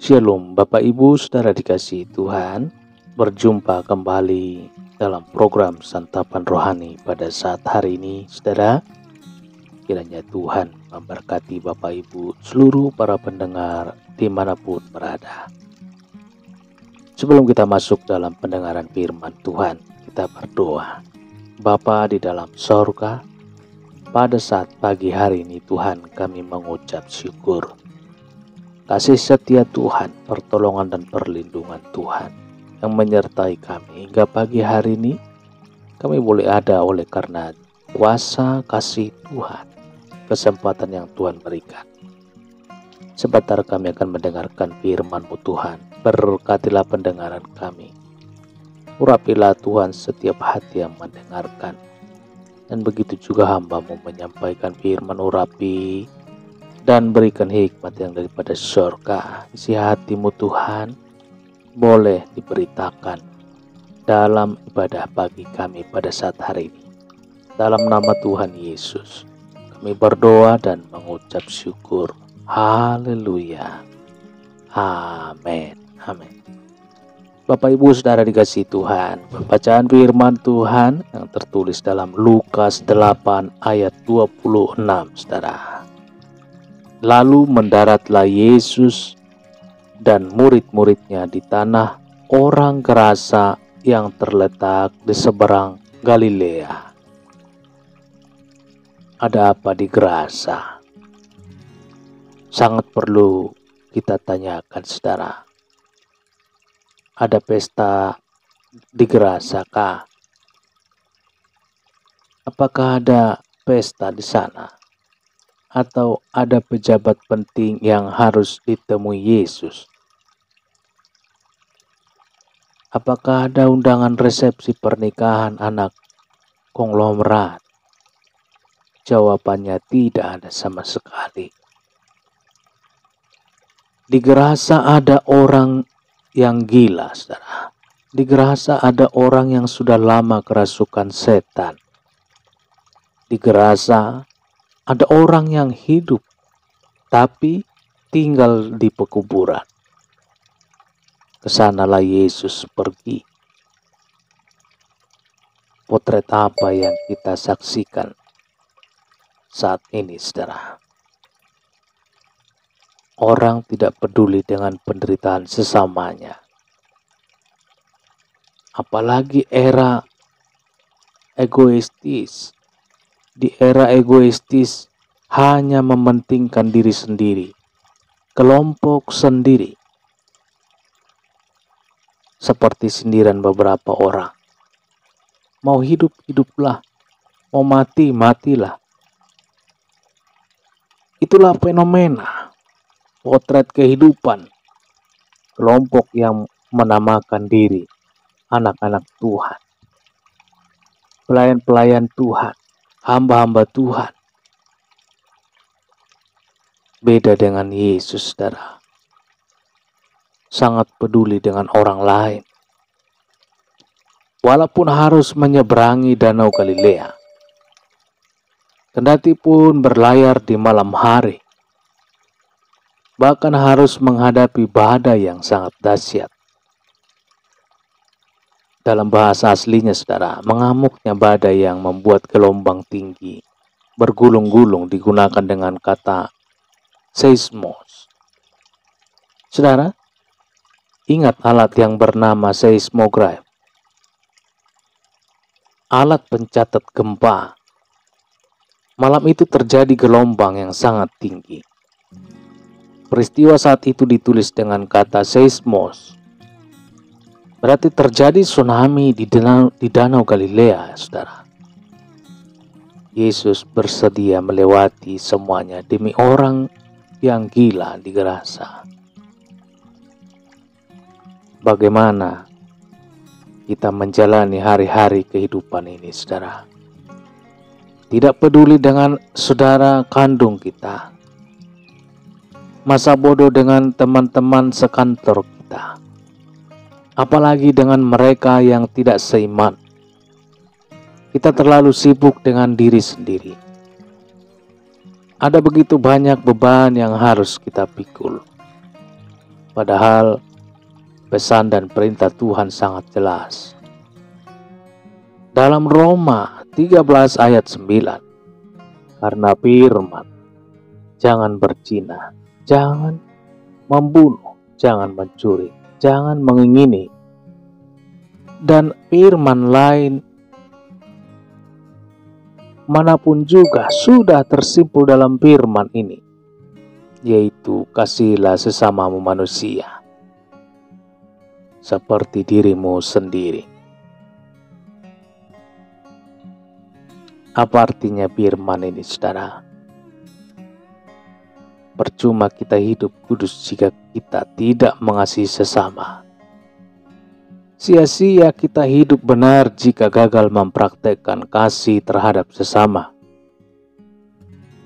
Shalom Bapak Ibu Saudara dikasihi Tuhan. Berjumpa kembali dalam program Santapan Rohani pada saat hari ini Saudara. Kiranya Tuhan memberkati Bapak Ibu seluruh para pendengar dimanapun berada. Sebelum kita masuk dalam pendengaran firman Tuhan, kita berdoa. Bapa di dalam sorga, pada saat pagi hari ini Tuhan kami mengucap syukur. Kasih setia Tuhan, pertolongan dan perlindungan Tuhan yang menyertai kami hingga pagi hari ini. Kami boleh ada oleh karena kuasa kasih Tuhan, kesempatan yang Tuhan berikan. Sebentar kami akan mendengarkan firman-Mu Tuhan. Berkatilah pendengaran kami. Urapilah Tuhan setiap hati yang mendengarkan. Dan begitu juga hamba-Mu menyampaikan firman, urapi dan berikan hikmat yang daripada surga. Isi hatimu Tuhan boleh diberitakan dalam ibadah pagi kami pada saat hari ini. Dalam nama Tuhan Yesus kami berdoa dan mengucap syukur. Haleluya. Amin. Amin. Bapak Ibu Saudara dikasihi Tuhan, pembacaan firman Tuhan yang tertulis dalam Lukas 8 ayat 26 Saudara. Lalu mendaratlah Yesus dan murid-muridnya di tanah orang Gerasa yang terletak di seberang Galilea. Ada apa di Gerasa? Sangat perlu kita tanyakan saudara. Ada pesta di Gerasa kah? Apakah ada pesta di sana? Atau ada pejabat penting yang harus ditemui Yesus? Apakah ada undangan resepsi pernikahan anak konglomerat? Jawabannya tidak ada sama sekali. Di Gerasa ada orang yang gila, saudara. Di Gerasa ada orang yang sudah lama kerasukan setan. Di Gerasa ada orang yang hidup tapi tinggal di pekuburan. Kesanalah Yesus pergi. Potret apa yang kita saksikan saat ini, saudara? Orang tidak peduli dengan penderitaan sesamanya. Apalagi era egoistis. Di era egoistis hanya mementingkan diri sendiri, kelompok sendiri. Seperti sindiran beberapa orang. Mau hidup, hiduplah. Mau mati, matilah. Itulah fenomena potret kehidupan kelompok yang menamakan diri anak-anak Tuhan, pelayan-pelayan Tuhan, hamba-hamba Tuhan. Beda dengan Yesus, saudara. Sangat peduli dengan orang lain. Walaupun harus menyeberangi danau Galilea, kendati pun berlayar di malam hari, bahkan harus menghadapi badai yang sangat dahsyat. Dalam bahasa aslinya, saudara, mengamuknya badai yang membuat gelombang tinggi bergulung-gulung digunakan dengan kata seismos. Saudara, ingat alat yang bernama seismograf, alat pencatat gempa. Malam itu terjadi gelombang yang sangat tinggi. Peristiwa saat itu ditulis dengan kata seismos. Berarti terjadi tsunami di danau Galilea, saudara. Yesus bersedia melewati semuanya demi orang yang gila di Gerasa. Bagaimana kita menjalani hari-hari kehidupan ini, saudara? Tidak peduli dengan saudara kandung kita, masa bodoh dengan teman-teman sekantor kita, apalagi dengan mereka yang tidak seiman. Kita terlalu sibuk dengan diri sendiri. Ada begitu banyak beban yang harus kita pikul. Padahal pesan dan perintah Tuhan sangat jelas. Dalam Roma 13 ayat 9, karena firman, jangan berzina, jangan membunuh, jangan mencuri, jangan mengingini, dan firman lain manapun juga sudah tersimpul dalam firman ini, yaitu kasihilah sesamamu manusia seperti dirimu sendiri. Apa artinya firman ini, saudara? Percuma kita hidup kudus jika kita tidak mengasihi sesama. Sia-sia kita hidup benar jika gagal mempraktekkan kasih terhadap sesama.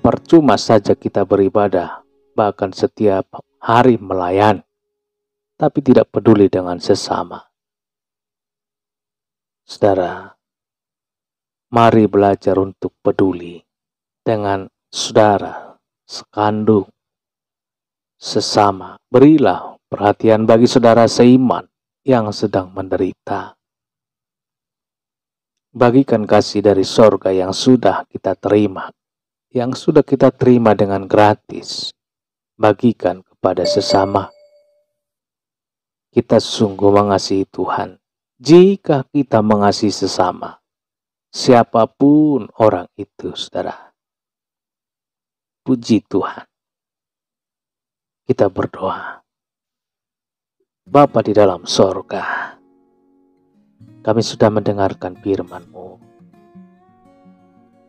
Percuma saja kita beribadah, bahkan setiap hari melayani, tapi tidak peduli dengan sesama. Saudara, mari belajar untuk peduli dengan saudara sekandung, sesama. Berilah perhatian bagi saudara seiman yang sedang menderita. Bagikan kasih dari sorga yang sudah kita terima, yang sudah kita terima dengan gratis. Bagikan kepada sesama. Kita sungguh mengasihi Tuhan jika kita mengasihi sesama, siapapun orang itu, saudara. Puji Tuhan. Kita berdoa. Bapa di dalam sorga, kami sudah mendengarkan firman-Mu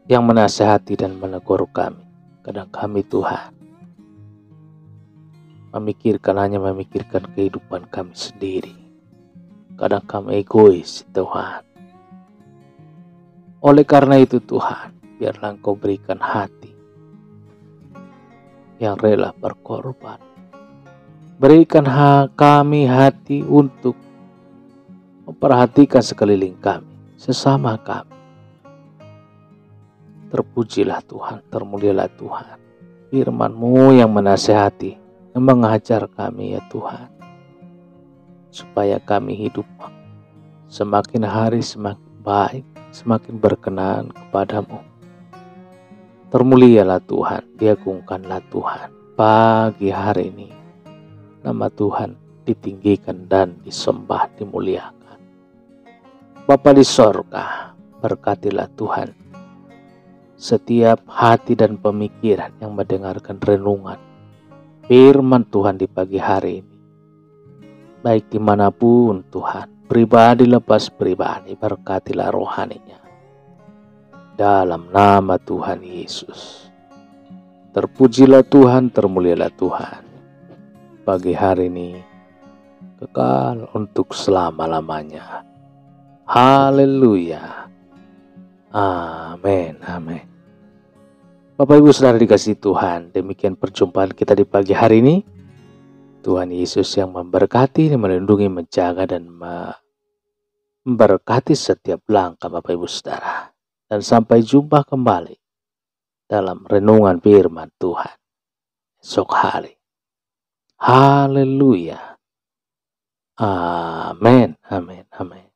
yang menasihati dan menegur kami. Kadang kami, Tuhan, hanya memikirkan kehidupan kami sendiri. Kadang kami egois, Tuhan. Oleh karena itu, Tuhan, biarlah Engkau berikan hati yang rela berkorban. Berikan kami hati untuk memperhatikan sekeliling kami, sesama kami. Terpujilah Tuhan, termulialah Tuhan. Firman-Mu yang menasihati, yang mengajar kami, ya Tuhan, supaya kami hidup semakin hari semakin baik, semakin berkenan kepadamu. Termulialah Tuhan, diagungkanlah Tuhan. Pagi hari ini nama Tuhan ditinggikan dan disembah, dimuliakan. Bapa di sorga, berkatilah Tuhan setiap hati dan pemikiran yang mendengarkan renungan firman Tuhan di pagi hari ini. Baik dimanapun Tuhan, pribadi lepas pribadi, berkatilah rohaninya. Dalam nama Tuhan Yesus. Terpujilah Tuhan, termulialah Tuhan. Pagi hari ini kekal untuk selama-lamanya. Haleluya. Amin, amin. Bapak Ibu Saudara dikasihi Tuhan, demikian perjumpaan kita di pagi hari ini. Tuhan Yesus yang memberkati, melindungi, menjaga, dan memberkati setiap langkah Bapak Ibu Saudara. Dan sampai jumpa kembali dalam renungan firman Tuhan esok hari. Haleluya. Amin, amin, amin.